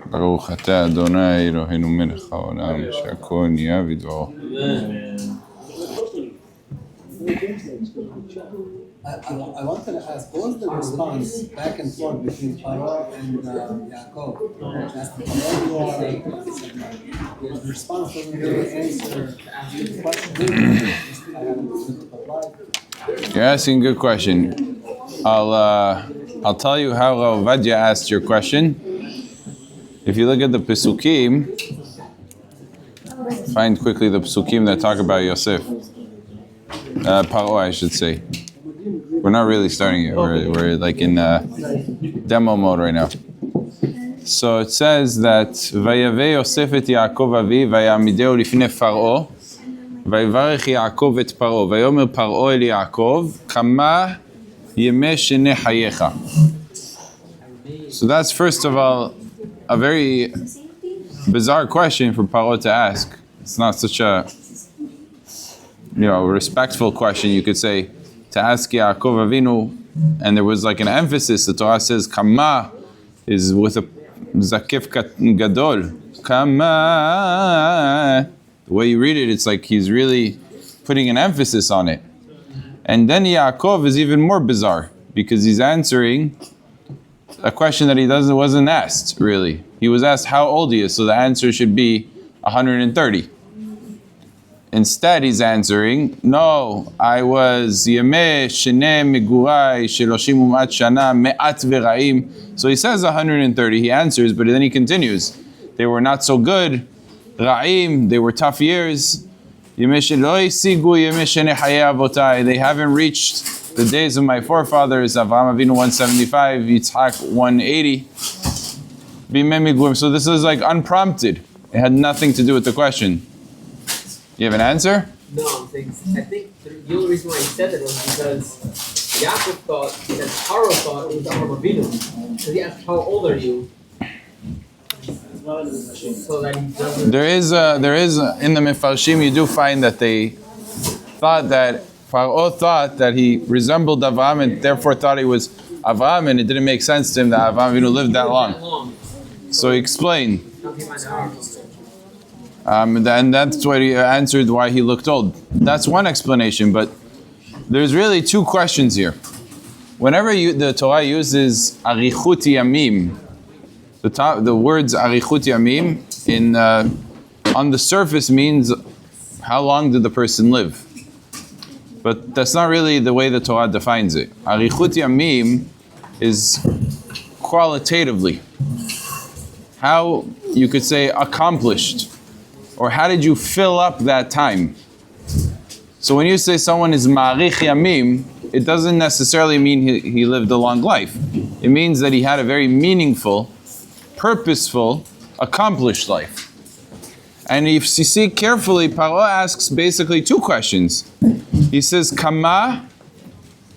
ברוך אתה אדוני אלוהינו מלך העולם שהכל נהיה בדברו. I wanted to ask, what was the response back and forth between Paro and Yaakov? Asked the response wasn't really answer the question. You're asking a good question. I'll tell you how Ravadia asked your question. If you look at the Pesukim, find quickly the Pesukim that talk about Yosef. Paro, I should say. We're not really starting it. We're like in demo mode right now. So it says that Vayave Yosef et Yaakov avi vayamideu lifnei Paro vayivarech Yaakov et Paro vayomer Paro el Yaakov kama yemei shenei hayecha. So that's first of all a very bizarre question for Paro to ask. It's not such a respectful question, you could say, to ask Yaakov Avinu, and there was like an emphasis. The Torah says Kama is with a zakif gadol. Kama. The way you read it, it's like he's really putting an emphasis on it. And then Yaakov is even more bizarre because he's answering a question that wasn't asked really. He was asked how old he is, so the answer should be 130. Instead, he's answering, no, I was Yemeh Sheneh Megurai Sheloshim Umat Shana Me'at V'Ra'im. So he says 130, he answers, but then he continues. They were not so good. Ra'im, they were tough years. Yemeh Shelo Isigu Yemeh Sheneh Hayei Avotai. They haven't reached the days of my forefathers. Avraham Avinu 175, Yitzhak 180. Bimei Migurim. So this is like unprompted. It had nothing to do with the question. You have an answer? No, I think the only reason why he said that was because Yaakov thought that Paro thought it was Avraham Avinu. So he asked, how old are you? So that he doesn't... There is in the Mefarshim, you do find that they thought that Paro thought that he resembled Avraham and therefore thought he was Avraham, and it didn't make sense to him that Avraham Avinu lived that long. So he explained. And that's what he answered why he looked old. That's one explanation, but there's really two questions here. Whenever the Torah uses arichut yamim, the words arichut yamim on the surface means how long did the person live. But that's not really the way the Torah defines it. Arichut yamim is qualitatively how you could say accomplished. Or how did you fill up that time? So when you say someone is ma'arich yamim, it doesn't necessarily mean he lived a long life. It means that he had a very meaningful, purposeful, accomplished life. And if you see carefully, Paro asks basically two questions. He says kama,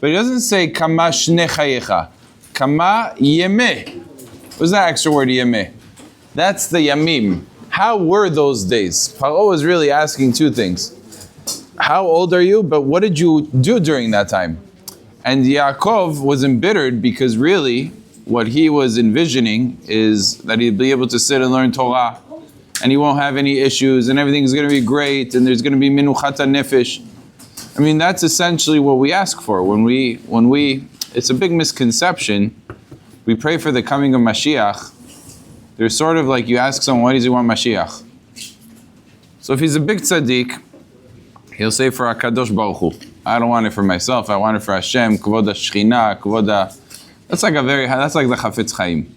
but he doesn't say kama shnei chayecha. Kama yemeh. What's that extra word yemeh? That's the yamim. How were those days? Paro is really asking two things. How old are you? But what did you do during that time? And Yaakov was embittered because really what he was envisioning is that he'd be able to sit and learn Torah and he won't have any issues and everything's going to be great and there's going to be minuchat nefesh. I mean, that's essentially what we ask for. When we, it's a big misconception. We pray for the coming of Mashiach. There's sort of like you ask someone, why does he want Mashiach? So if he's a big tzaddik, he'll say for HaKadosh Baruch Hu. I don't want it for myself, I want it for Hashem, Kvod HaShechina, Kvod Ha... That's like the Chafetz Chaim.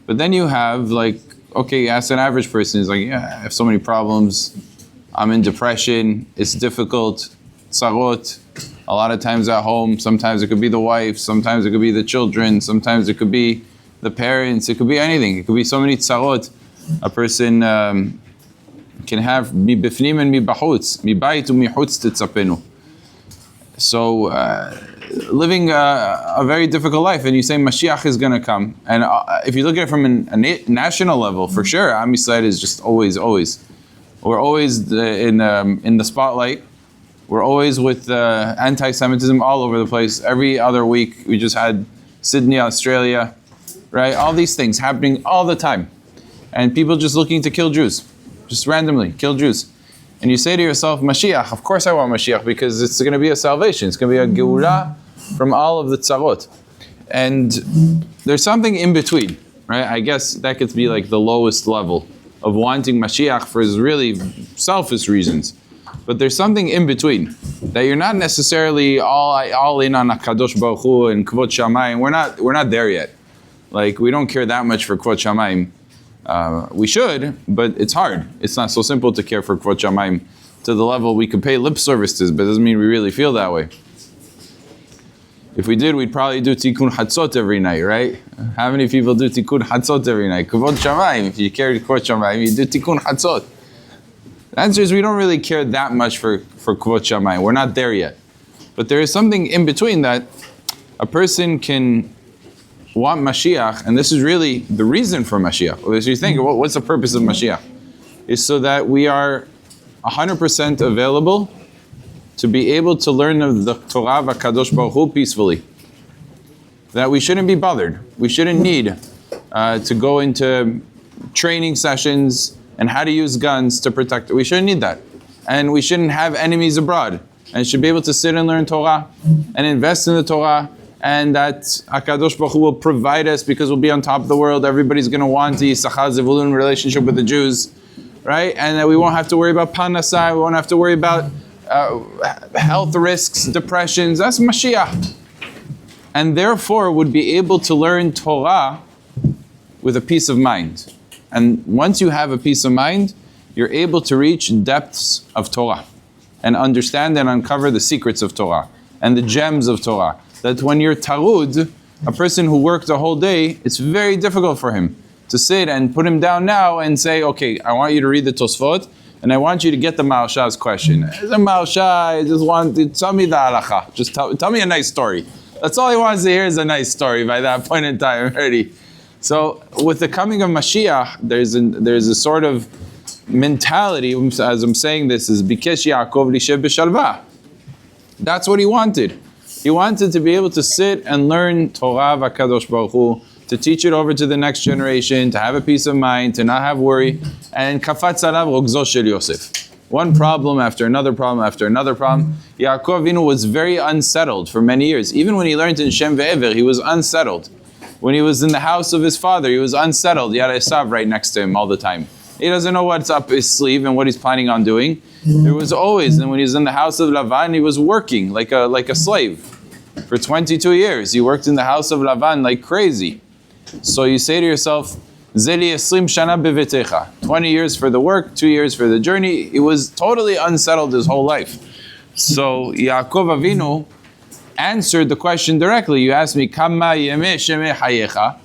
But then you have like, okay, you ask an average person, he's like, yeah, I have so many problems, I'm in depression, it's difficult, tzarot, a lot of times at home, sometimes it could be the wife, sometimes it could be the children, sometimes it could be the parents, it could be anything. It could be so many tzarot. A person can have mi bifnim and mi bachutz, mi bayit u mi chutz tetzapenu. So living a very difficult life, and you say Mashiach is going to come. And if you look at it from a national level, for sure, Am Yisrael is just always. We're always in the spotlight. We're always with anti-Semitism all over the place. Every other week, we just had Sydney, Australia. right? All these things happening all the time. And people just looking to kill Jews, just randomly kill Jews. And you say to yourself, Mashiach, of course I want Mashiach, because it's going to be a salvation. It's going to be a geula from all of the tzarot. And there's something in between, right? I guess that could be like the lowest level of wanting Mashiach for his really selfish reasons. But there's something in between, that you're not necessarily all in on HaKadosh Baruch Hu and Kvod Shamayim. We're not there yet. Like, we don't care that much for Kvod Shamayim. We should, but it's hard. It's not so simple to care for Kvod Shamayim to the level we could pay lip services, but it doesn't mean we really feel that way. If we did, we'd probably do Tikkun Hatzot every night, right? How many people do Tikkun Hatzot every night? Kvod Shamayim, if you care for Kvod Shamayim, you do Tikkun Hatzot. The answer is we don't really care that much for Kvod Shamayim. We're not there yet. But there is something in between that a person can want Mashiach, and this is really the reason for Mashiach. As you think, what's the purpose of Mashiach? Is so that we are 100% available to be able to learn of the Torah of HaKadosh Baruch Hu peacefully. That we shouldn't be bothered. We shouldn't need to go into training sessions and how to use guns to protect it. We shouldn't need that. And we shouldn't have enemies abroad. And should be able to sit and learn Torah and invest in the Torah, and that HaKadosh Baruch Hu will provide us because we'll be on top of the world. Everybody's going to want the Yisachar Zevulun relationship with the Jews, right? And that we won't have to worry about Panasai, we won't have to worry about health risks, depressions. That's Mashiach. And therefore would be able to learn Torah with a peace of mind. And once you have a peace of mind, you're able to reach depths of Torah and understand and uncover the secrets of Torah and the gems of Torah. That when you're tarud, a person who worked a whole day, it's very difficult for him to sit and put him down now and say, okay, I want you to read the Tosfot, and I want you to get the Maharsha's question. The Maharsha, I just want to tell me the halacha. Just tell me a nice story. That's all he wants to hear is a nice story by that point in time already. So with the coming of Mashiach, there's a sort of mentality, as I'm saying this, is Bikesh Yaakov Lishev B'Shalva. That's what he wanted. He wanted to be able to sit and learn Torah of HaKadosh Baruch Hu, to teach it over to the next generation, to have a peace of mind, to not have worry. And Kafatz alav rogzo shel Yosef. One problem after another problem after another problem. Yaakov Avinu was very unsettled for many years. Even when he learned in Shem Ve'ever, he was unsettled. When he was in the house of his father, he was unsettled. He had Esav right next to him all the time. He doesn't know what's up his sleeve and what he's planning on doing. There was always, and when he was in the house of Lavan, he was working like a slave. For 22 years, he worked in the house of Lavan like crazy. So you say to yourself, Zeli 20 shana bevetecha. 20 years for the work, 2 years for the journey. He was totally unsettled his whole life. So Yaakov Avinu answered the question directly. You asked me, Kama yemeh shemeh hayecha?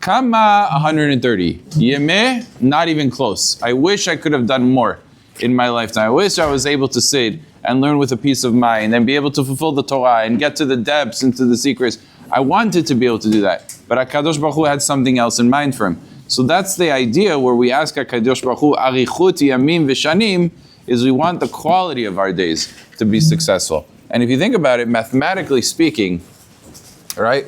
Kama 130. Yemeh, not even close. I wish I could have done more in my lifetime. I wish I was able to sit and learn with a peace of mind and be able to fulfill the Torah and get to the depths and to the secrets. I wanted to be able to do that. But HaKadosh Baruch Hu had something else in mind for him. So that's the idea where we ask HaKadosh Baruch Hu, Arichut yamim v'shanim, is we want the quality of our days to be successful. And if you think about it, mathematically speaking, right?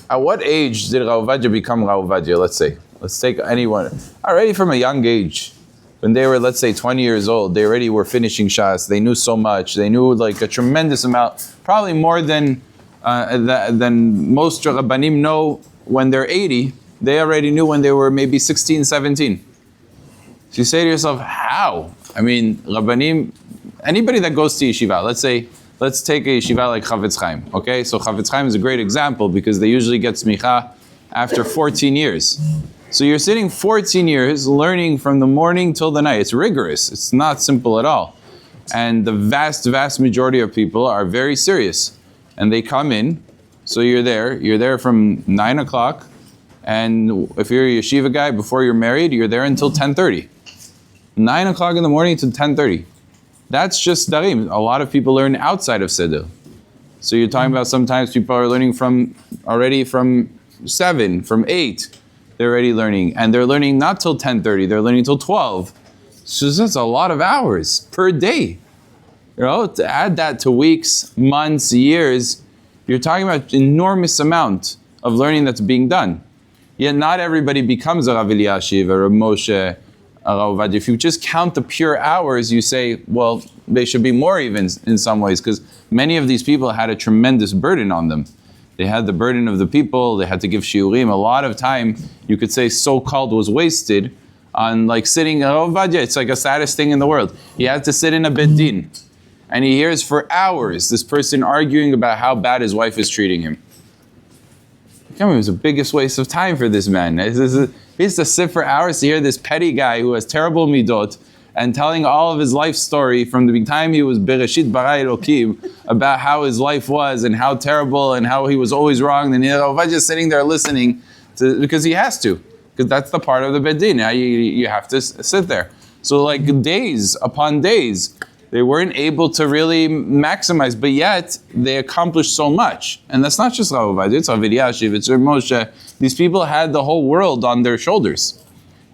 At what age did Rav Ovadia become Rav Ovadia, let's say? Let's take anyone. Already from a young age. When they were, let's say, 20 years old, they already were finishing Shas. They knew so much. They knew like a tremendous amount, probably more than most Rabbanim know when they're 80. They already knew when they were maybe 16, 17. So you say to yourself, how? I mean, Rabbanim, anybody that goes to yeshiva, let's take a yeshiva like Chavetz Chaim, okay? So Chavetz Chaim is a great example because they usually get smicha after 14 years. So you're sitting 14 years learning from the morning till the night. It's rigorous. It's not simple at all. And the vast majority of people are very serious. And they come in, so you're there from 9 o'clock. And if you're a yeshiva guy, before you're married, you're there until 10:30. 9 o'clock in the morning to 10:30. That's just darim. A lot of people learn outside of Seder. So you're talking about sometimes people are learning from 7, from 8. They're already learning. And they're learning not till 10:30, they're learning till 12. So that's a lot of hours per day. You know, to add that to weeks, months, years, you're talking about enormous amount of learning that's being done. Yet not everybody becomes a Rav Eliashiv or a Moshe, a Rav Ovadia. If you just count the pure hours, you say, well, they should be more even in some ways, because many of these people had a tremendous burden on them. They had the burden of the people, they had to give shiurim. A lot of time, you could say, so-called was wasted on like sitting, Rav Ovadia, it's like the saddest thing in the world. He had to sit in a bet din, and he hears for hours this person arguing about how bad his wife is treating him. It was the biggest waste of time for this man. He has to sit for hours to hear this petty guy who has terrible midot and telling all of his life story from the time he was Bereshit bara Elokim about how his life was and how terrible and how he was always wrong. And Ovadia just sitting there listening because he has to, because that's the part of the Beit Din. You have to sit there. So like days upon days, they weren't able to really maximize, but yet they accomplished so much. And that's not just Rav Ovadia, it's Rav Eliashiv, it's Rav Moshe. These people had the whole world on their shoulders.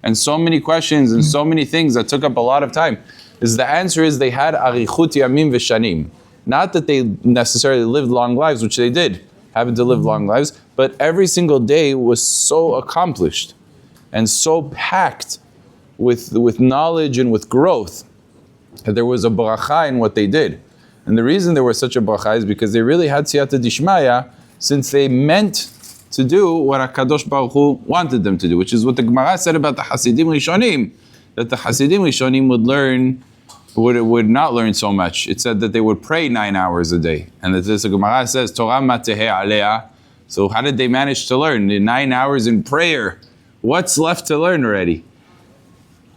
And so many questions and so many things that took up a lot of time. The answer is they had arichut yamim v'shanim. Not that they necessarily lived long lives, which they did, having to live long lives, but every single day was so accomplished and so packed with knowledge and with growth, that there was a bracha in what they did. And the reason there was such a bracha is because they really had Siyata Dishmaya, since they meant to do what HaKadosh Baruch Hu wanted them to do, which is what the Gemara said about the Hasidim Rishonim, that the Hasidim Rishonim would not learn so much. It said that they would pray 9 hours a day. And the Gemara says, Torah mateheh alea. So how did they manage to learn? In 9 hours in prayer, what's left to learn already?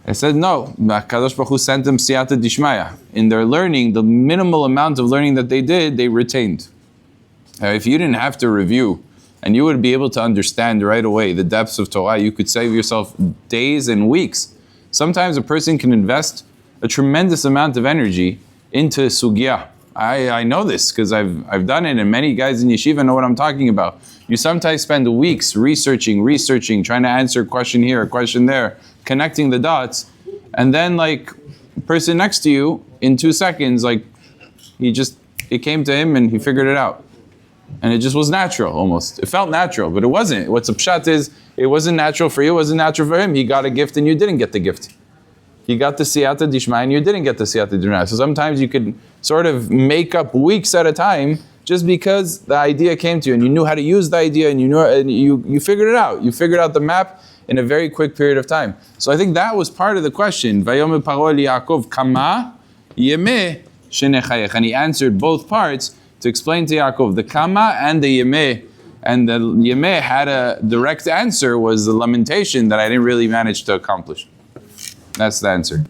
I said, no, HaKadosh Baruch Hu sent them Siyata Dishmaya. In their learning, the minimal amount of learning that they did, they retained. If you didn't have to review, and you would be able to understand right away the depths of Torah, you could save yourself days and weeks. Sometimes a person can invest a tremendous amount of energy into sugya. I know this because I've done it, and many guys in yeshiva know what I'm talking about. You sometimes spend weeks researching, trying to answer a question here, a question there, connecting the dots, and then like the person next to you in 2 seconds, like it came to him and he figured it out. And it just was natural almost. It felt natural, but it wasn't. What's a pshat is, it wasn't natural for you, it wasn't natural for him. He got a gift and you didn't get the gift. He got the Siyata Dishmaya and you didn't get the Siyata Dishmaya. So sometimes you could sort of make up weeks at a time just because the idea came to you and you knew how to use the idea and you figured it out. You figured out the map in a very quick period of time. So I think that was part of the question. Vayomer Paro el Yaakov kama yemeh shenechayech. And he answered both parts to explain to Yaakov the kama and the yemeh. And the yemeh had a direct answer, was the lamentation that I didn't really manage to accomplish. That's the answer.